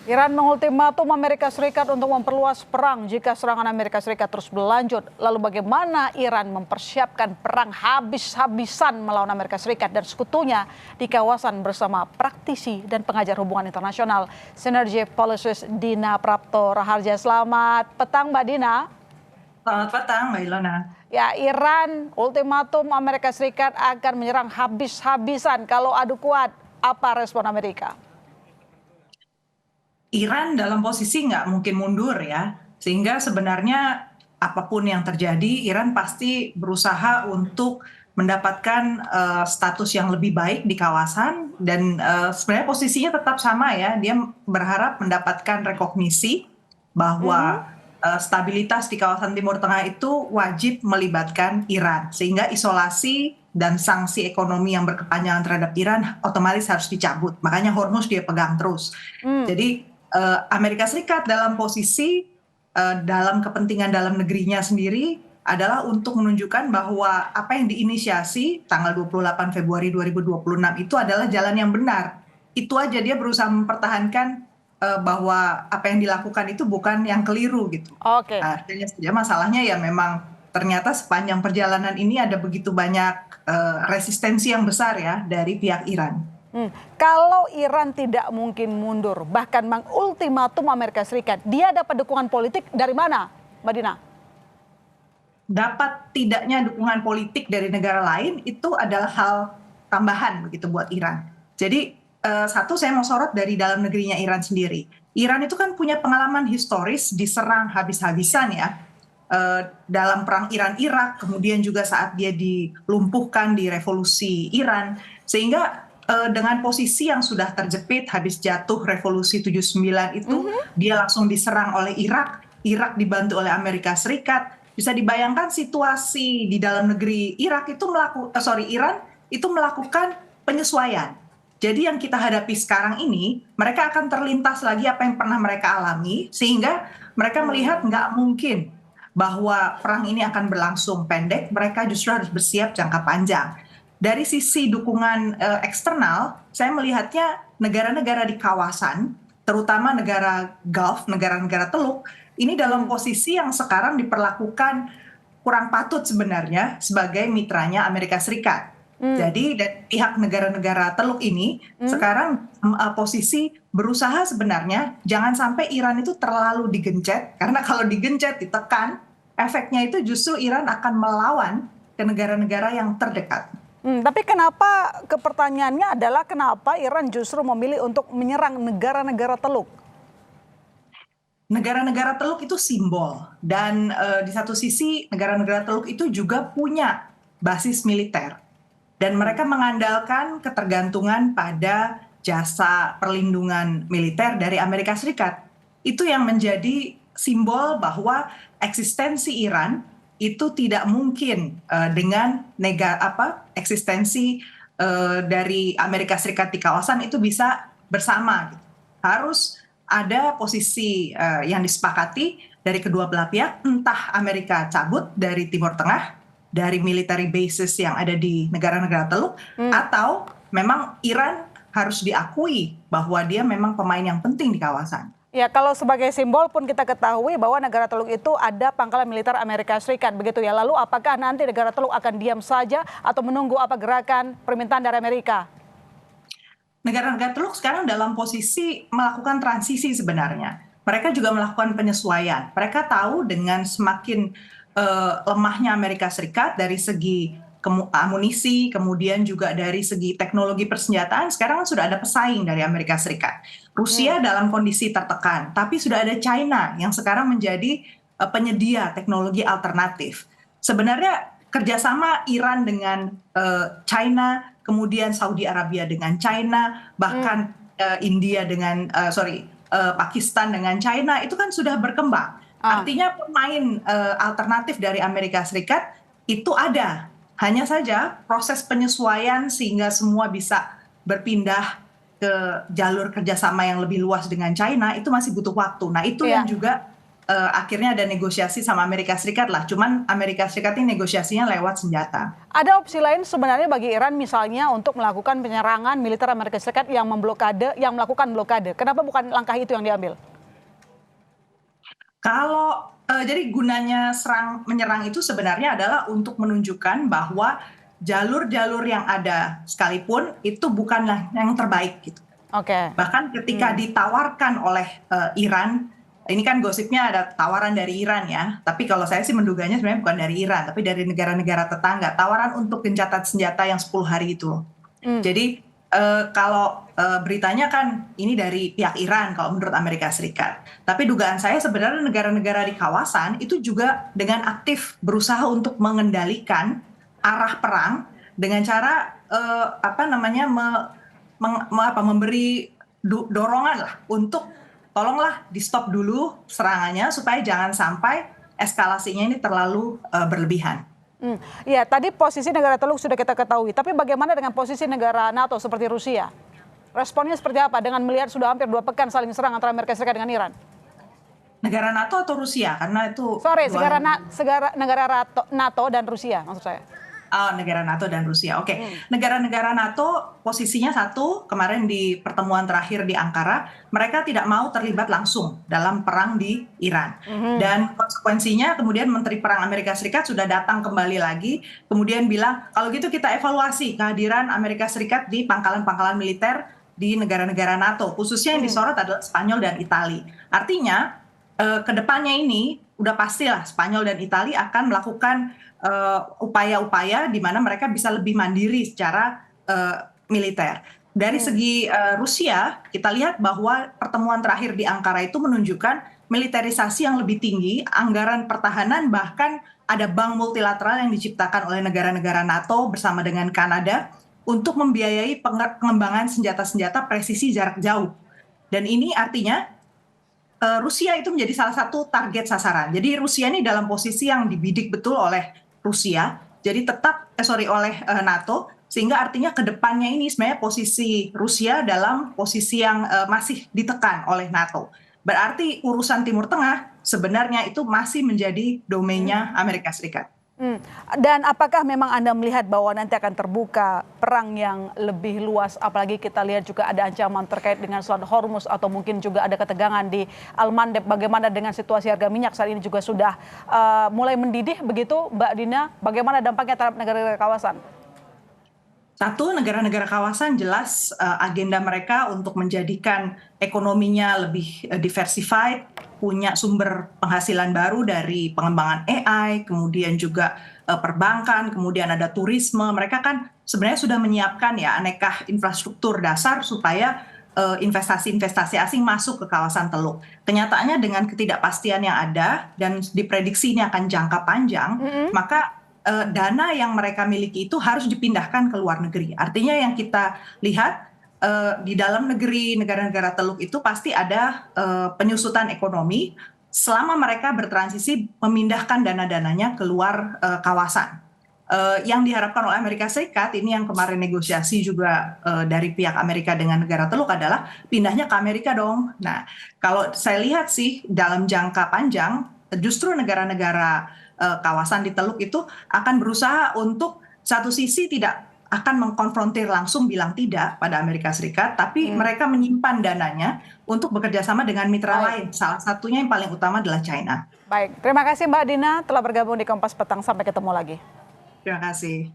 Iran mengultimatum Amerika Serikat untuk memperluas perang jika serangan Amerika Serikat terus berlanjut. Lalu bagaimana Iran mempersiapkan perang habis-habisan melawan Amerika Serikat dan sekutunya di kawasan bersama praktisi dan pengajar hubungan internasional Synergy Policies Dina Prapto Raharja. Selamat petang Mbak Dina. Selamat petang, Mbak Ilona. Ya, Iran ultimatum Amerika Serikat akan menyerang habis-habisan kalau adu kuat. Apa respon Amerika? Iran dalam posisi nggak mungkin mundur ya, sehingga sebenarnya apapun yang terjadi, Iran pasti berusaha untuk mendapatkan status yang lebih baik di kawasan dan sebenarnya posisinya tetap sama ya, dia berharap mendapatkan rekognisi bahwa stabilitas di kawasan Timur Tengah itu wajib melibatkan Iran, sehingga isolasi dan sanksi ekonomi yang berkepanjangan terhadap Iran otomatis harus dicabut. Makanya Hormuz dia pegang terus. Jadi Amerika Serikat dalam posisi dalam kepentingan dalam negerinya sendiri adalah untuk menunjukkan bahwa apa yang diinisiasi tanggal 28 Februari 2026 itu adalah jalan yang benar. Itu aja dia berusaha mempertahankan bahwa apa yang dilakukan itu bukan yang keliru gitu. Oke. Hanya saja masalahnya ya memang ternyata sepanjang perjalanan ini ada begitu banyak resistensi yang besar ya dari pihak Iran. Kalau Iran tidak mungkin mundur, bahkan mengultimatum Amerika Serikat, dia dapat dukungan politik dari mana, Mbak Dina? Dapat tidaknya dukungan politik dari negara lain itu adalah hal tambahan begitu buat Iran. Jadi satu saya mau sorot dari dalam negerinya Iran sendiri. Iran itu kan punya pengalaman historis diserang habis-habisan ya. Dalam perang Iran-Irak, kemudian juga saat dia dilumpuhkan di revolusi Iran, sehingga dengan posisi yang sudah terjepit habis jatuh revolusi 79 itu dia langsung diserang oleh Irak dibantu oleh Amerika Serikat. Bisa dibayangkan situasi di dalam negeri Iran itu melakukan penyesuaian. Jadi yang kita hadapi sekarang ini, mereka akan terlintas lagi apa yang pernah mereka alami, sehingga mereka melihat nggak mungkin bahwa perang ini akan berlangsung pendek, mereka justru harus bersiap jangka panjang. Dari sisi dukungan eksternal, saya melihatnya negara-negara di kawasan, terutama negara Gulf, negara-negara Teluk, ini dalam posisi yang sekarang diperlakukan kurang patut sebenarnya sebagai mitranya Amerika Serikat. Jadi dari pihak negara-negara Teluk ini sekarang posisi berusaha sebenarnya jangan sampai Iran itu terlalu digencet, karena kalau digencet, ditekan, efeknya itu justru Iran akan melawan ke negara-negara yang terdekat. Tapi kenapa, pertanyaannya adalah kenapa Iran justru memilih untuk menyerang negara-negara Teluk? Negara-negara Teluk itu simbol dan di satu sisi negara-negara Teluk itu juga punya basis militer dan mereka mengandalkan ketergantungan pada jasa perlindungan militer dari Amerika Serikat. Itu yang menjadi simbol bahwa eksistensi Iran itu tidak mungkin dengan eksistensi dari Amerika Serikat di kawasan itu bisa bersama gitu. Harus ada posisi yang disepakati dari kedua belah pihak, entah Amerika cabut dari Timur Tengah, dari military bases yang ada di negara-negara Teluk, atau memang Iran harus diakui bahwa dia memang pemain yang penting di kawasan. Ya, kalau sebagai simbol pun kita ketahui bahwa negara Teluk itu ada pangkalan militer Amerika Serikat, begitu ya. Lalu apakah nanti negara Teluk akan diam saja atau menunggu apa gerakan permintaan dari Amerika? Negara-negara Teluk sekarang dalam posisi melakukan transisi sebenarnya. Mereka juga melakukan penyesuaian. Mereka tahu dengan semakin lemahnya Amerika Serikat dari segi amunisi, kemudian juga dari segi teknologi persenjataan, sekarang sudah ada pesaing dari Amerika Serikat. Rusia dalam kondisi tertekan, tapi sudah ada China yang sekarang menjadi penyedia teknologi alternatif. Sebenarnya kerjasama Iran dengan China, kemudian Saudi Arabia dengan China, bahkan India dengan Pakistan dengan China itu kan sudah berkembang. Artinya pemain alternatif dari Amerika Serikat itu ada. Hanya saja proses penyesuaian sehingga semua bisa berpindah ke jalur kerjasama yang lebih luas dengan China itu masih butuh waktu. Nah itu yang juga akhirnya ada negosiasi sama Amerika Serikat lah. Cuman Amerika Serikat ini negosiasinya lewat senjata. Ada opsi lain sebenarnya bagi Iran misalnya untuk melakukan penyerangan militer Amerika Serikat yang melakukan blokade. Kenapa bukan langkah itu yang diambil? Kalau jadi gunanya menyerang itu sebenarnya adalah untuk menunjukkan bahwa jalur-jalur yang ada sekalipun itu bukanlah yang terbaik gitu. Oke. Bahkan ketika ditawarkan oleh Iran, ini kan gosipnya ada tawaran dari Iran ya, tapi kalau saya sih menduganya sebenarnya bukan dari Iran, tapi dari negara-negara tetangga, tawaran untuk gencatan senjata yang 10 hari itu. Jadi kalau beritanya kan ini dari pihak Iran kalau menurut Amerika Serikat. Tapi dugaan saya sebenarnya negara-negara di kawasan itu juga dengan aktif berusaha untuk mengendalikan arah perang dengan cara memberi dorongan lah untuk tolonglah di stop dulu serangannya supaya jangan sampai eskalasinya ini terlalu berlebihan. Ya, tadi posisi negara Teluk sudah kita ketahui, tapi bagaimana dengan posisi negara NATO seperti Rusia? Responnya seperti apa dengan melihat sudah hampir 2 pekan saling serang antara Amerika Serikat dengan Iran? Negara NATO atau Rusia? Karena itu negara NATO dan Rusia maksud saya. Negara NATO dan Rusia. Oke. Negara-negara NATO posisinya satu, kemarin di pertemuan terakhir di Ankara, mereka tidak mau terlibat langsung dalam perang di Iran. Dan konsekuensinya kemudian Menteri Perang Amerika Serikat sudah datang kembali lagi, kemudian bilang, kalau gitu kita evaluasi kehadiran Amerika Serikat di pangkalan-pangkalan militer di negara-negara NATO, khususnya yang disorot adalah Spanyol dan Italia. Artinya, kedepannya ini udah pastilah Spanyol dan Italia akan melakukan upaya-upaya di mana mereka bisa lebih mandiri secara militer. Dari segi Rusia, kita lihat bahwa pertemuan terakhir di Ankara itu menunjukkan militerisasi yang lebih tinggi, anggaran pertahanan, bahkan ada bank multilateral yang diciptakan oleh negara-negara NATO bersama dengan Kanada untuk membiayai pengembangan senjata-senjata presisi jarak jauh. Dan ini artinya Rusia itu menjadi salah satu target sasaran. Jadi Rusia ini dalam posisi yang dibidik betul oleh Rusia, jadi oleh NATO, sehingga artinya ke depannya ini sebenarnya posisi Rusia dalam posisi yang masih ditekan oleh NATO. Berarti urusan Timur Tengah sebenarnya itu masih menjadi domainnya Amerika Serikat. Dan apakah memang Anda melihat bahwa nanti akan terbuka perang yang lebih luas, apalagi kita lihat juga ada ancaman terkait dengan Selat Hormuz atau mungkin juga ada ketegangan di Al-Mandeb. Bagaimana dengan situasi harga minyak saat ini juga sudah mulai mendidih begitu, Mbak Dina? Bagaimana dampaknya terhadap negara-negara kawasan? Satu, negara-negara kawasan jelas agenda mereka untuk menjadikan ekonominya lebih diversified, punya sumber penghasilan baru dari pengembangan AI, kemudian juga perbankan, kemudian ada turisme. Mereka kan sebenarnya sudah menyiapkan ya aneka infrastruktur dasar supaya investasi-investasi asing masuk ke kawasan Teluk. Kenyataannya dengan ketidakpastian yang ada dan diprediksi ini akan jangka panjang, maka dana yang mereka miliki itu harus dipindahkan ke luar negeri. Artinya yang kita lihat di dalam negeri negara-negara Teluk itu pasti ada penyusutan ekonomi selama mereka bertransisi memindahkan dana-dananya keluar kawasan. Yang diharapkan oleh Amerika Serikat ini yang kemarin negosiasi juga dari pihak Amerika dengan negara Teluk adalah pindahnya ke Amerika dong. Nah, kalau saya lihat sih dalam jangka panjang justru negara-negara kawasan di Teluk itu akan berusaha untuk satu sisi tidak akan mengkonfrontir langsung bilang tidak pada Amerika Serikat, tapi mereka menyimpan dananya untuk bekerja sama dengan mitra lain. Salah satunya yang paling utama adalah China. Baik, terima kasih Mbak Dina telah bergabung di Kompas Petang. Sampai ketemu lagi. Terima kasih.